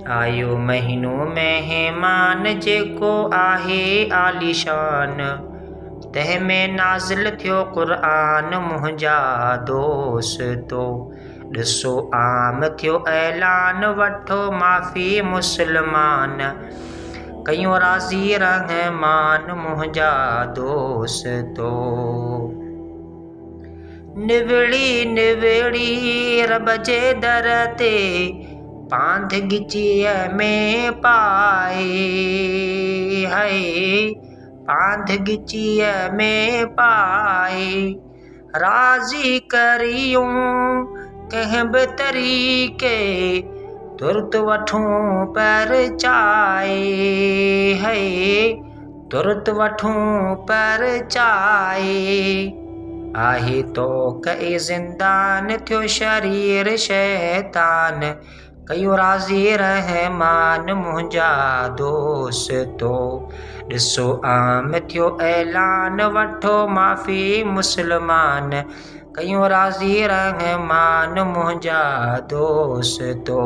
आयो महीनो मेहमान जेको आहे आलीशान, तंहिंमें नाज़िल थियो क़ुर्आन मुंहिंजा दोस्तो। ॾिसो आम थियो ऐलान, वठो माफ़ी मुस्लमान, कयूं राज़ी रहमान मुंहिंजा दोस्तो। निविड़ी निविड़ी रब जे दर ते पांध गिचीअ में पाए, हाय पांध गिचीअ में पाए, राज़ी करियूं कंहिं बि तरीक़े, तुर्त वठूं पर चाए, हाय तुर्त वठूं पर चाए। आहे तो कई ज़िंदान, थियो शरीर शैतान, कयूं राज़ी रहमान मुंहिंजा दोस्तो। ॾिसो आम थियो ऐलान, वठो माफ़ी मुस्लमान, कयूं राज़ी रहमान मुंहिंजा दोस्तो।